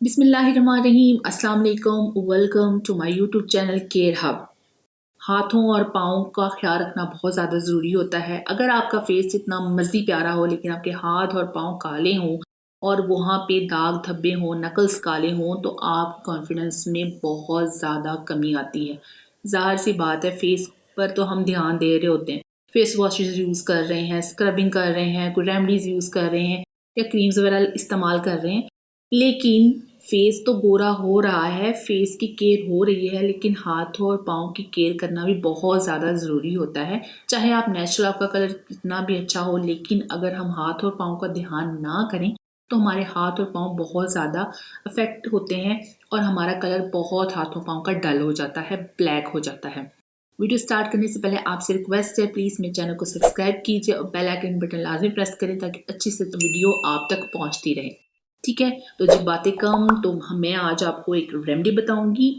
बिस्मिल्लाहिर्रहमानिर्रहीम। अस्सलाम वालेकुम। Welcome to my YouTube channel Care Hub. हाथों और पाँव का ख्याल रखना बहुत ज़्यादा ज़रूरी होता है। अगर आपका फेस इतना मर्जी प्यारा हो लेकिन आपके हाथ और पाँव काले हों और वहाँ पे दाग धब्बे हों, नकल्स काले हों, तो आप कॉन्फिडेंस में बहुत ज़्यादा कमी आती है। ज़ाहिर सी बात है, फेस पर तो हम ध्यान दे रहे होते हैं, फेस वॉशेज़ यूज़ कर रहे हैं, स्क्रबिंग कर रहे हैं, कोई रेमडीज़ यूज़ कर रहे हैं या क्रीम्स वगैरह इस्तेमाल कर रहे हैं, लेकिन फेस तो गोरा हो रहा है, फेस की केयर हो रही है, लेकिन हाथों और पाँव की केयर करना भी बहुत ज़्यादा ज़रूरी होता है। चाहे आप नेचुरल, आपका कलर कितना भी अच्छा हो, लेकिन अगर हम हाथ और पाँव का ध्यान ना करें तो हमारे हाथ और पाँव बहुत ज़्यादा अफेक्ट होते हैं और हमारा कलर बहुत हाथों पाँव का डल हो जाता है, ब्लैक हो जाता है। वीडियो स्टार्ट करने से पहले आपसे रिक्वेस्ट है, प्लीज़ मेरे चैनल को सब्सक्राइब कीजिए और बेल आइकन बटन लाजमी प्रेस करें ताकि अच्छी से वीडियो आप तक पहुंचती रहे। ठीक है, तो जी बातें कम, तो मैं आज आपको एक रेमेडी बताऊंगी।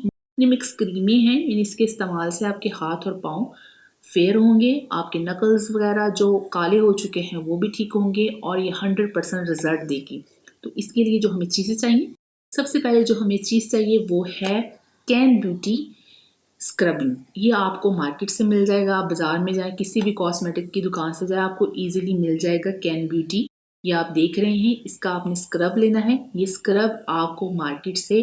मिक्स क्रीमें हैं, यानी इसके इस्तेमाल से आपके हाथ और पाँव फेयर होंगे, आपके नकल्स वगैरह जो काले हो चुके हैं वो भी ठीक होंगे और ये 100% रिजल्ट देगी। तो इसके लिए जो हमें चीज़ें चाहिए, सबसे पहले जो हमें चीज़ चाहिए वो है कैन ब्यूटी स्क्रबिंग। ये आपको मार्केट से मिल जाएगा, आप बाज़ार में जाएँ, किसी भी कॉस्मेटिक की दुकान से जाए, आपको ईजिली मिल जाएगा कैन ब्यूटी। ये आप देख रहे हैं, इसका आपने स्क्रब लेना है। ये स्क्रब आपको मार्केट से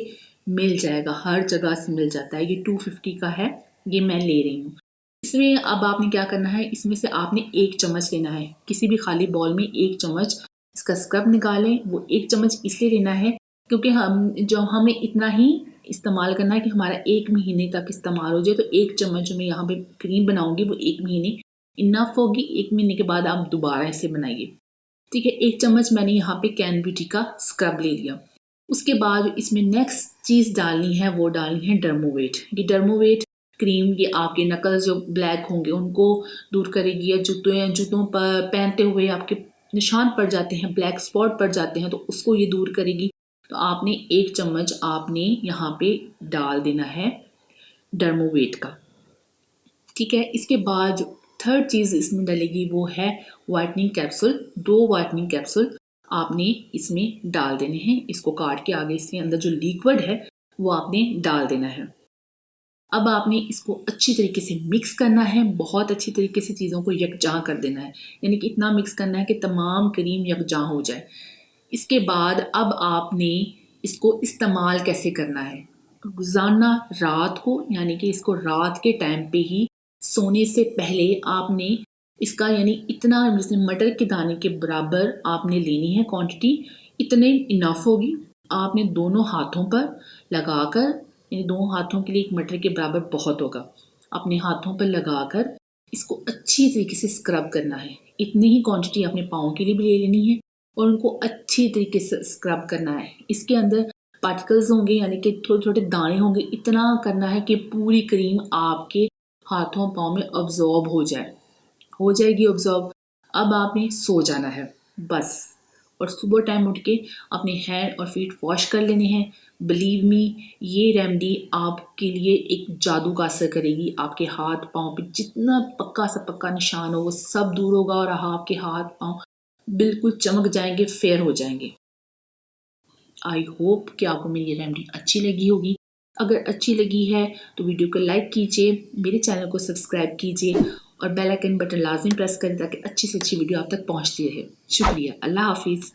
मिल जाएगा, हर जगह से मिल जाता है। ये 250 का है, ये मैं ले रही हूँ। इसमें अब आपने क्या करना है, इसमें से आपने 1 चम्मच लेना है। किसी भी खाली बॉल में 1 चम्मच इसका स्क्रब निकालें। वो 1 चम्मच इसलिए लेना है क्योंकि हमें इतना ही इस्तेमाल करना है कि हमारा 1 महीने तक इस्तेमाल हो जाए। तो 1 चम्मच जो मैं यहाँ पे क्रीम बनाऊंगी वो 1 महीने इनफ होगी। 1 महीने के बाद आप दोबारा इसे बनाइए। ठीक है, 1 चम्मच मैंने यहाँ पे कैन ब्यूटी का स्क्रब ले लिया। उसके बाद इसमें नेक्स्ट चीज़ डालनी है, वो डालनी है डर्मोवेट। ये डर्मोवेट क्रीम ये आपके नकल्स जो ब्लैक होंगे उनको दूर करेगी, या जूतों पर पहनते हुए आपके निशान पड़ जाते हैं, ब्लैक स्पॉट पड़ जाते हैं, तो उसको ये दूर करेगी। तो आपने 1 चम्मच आपने यहाँ पे डाल देना है डर्मोवेट का। ठीक है, इसके बाद जो थर्ड चीज़ इसमें डलेगी वो है वाइटनिंग कैप्सूल। 2 वाइटनिंग कैप्सूल आपने इसमें डाल देने हैं। इसको काट के आगे इसके अंदर जो लिक्विड है वो आपने डाल देना है। अब आपने इसको अच्छी तरीके से मिक्स करना है, बहुत अच्छी तरीके से चीज़ों को यकजां कर देना है, यानी कि इतना मिक्स करना है कि तमाम क्रीम यकजां हो जाए। इसके बाद अब आपने इसको इस्तेमाल कैसे करना है, रोज़ाना रात को, यानी कि इसको रात के टाइम पे ही सोने से पहले आपने इसका, यानी इतना जैसे मटर के दाने के बराबर आपने लेनी है क्वांटिटी, इतने इनफ होगी। आपने दोनों हाथों पर लगाकर, यानी दोनों हाथों के लिए 1 मटर के बराबर बहुत होगा, अपने हाथों पर लगाकर इसको अच्छी तरीके से स्क्रब करना है। इतनी ही क्वांटिटी अपने पाँव के लिए भी ले लेनी है और उनको अच्छी तरीके से स्क्रब करना है। इसके अंदर पार्टिकल्स होंगे, यानी कि छोटे छोटे दाने होंगे, इतना करना है कि पूरी क्रीम आपके हाथों पाँव में अब्जॉर्ब हो जाएगी अब्जॉर्ब। अब आपने सो जाना है बस, और सुबह टाइम उठ के अपने हैंड और फीट वॉश कर लेने हैं। बिलीव मी, ये रेमेडी आपके लिए एक जादू का असर करेगी। आपके हाथ पाँव पे जितना पक्का सा पक्का निशान हो वो सब दूर होगा और आपके हाथ पाँव बिल्कुल चमक जाएंगे, फेयर हो जाएंगे। आई होप कि आपको मेरी ये रेमेडी अच्छी लगी होगी। अगर अच्छी लगी है तो वीडियो को लाइक कीजिए, मेरे चैनल को सब्सक्राइब कीजिए और बेल आइकन बटन लाजमी प्रेस करें ताकि अच्छी से अच्छी वीडियो आप तक पहुंचती रहे। शुक्रिया, अल्लाह हाफिज़।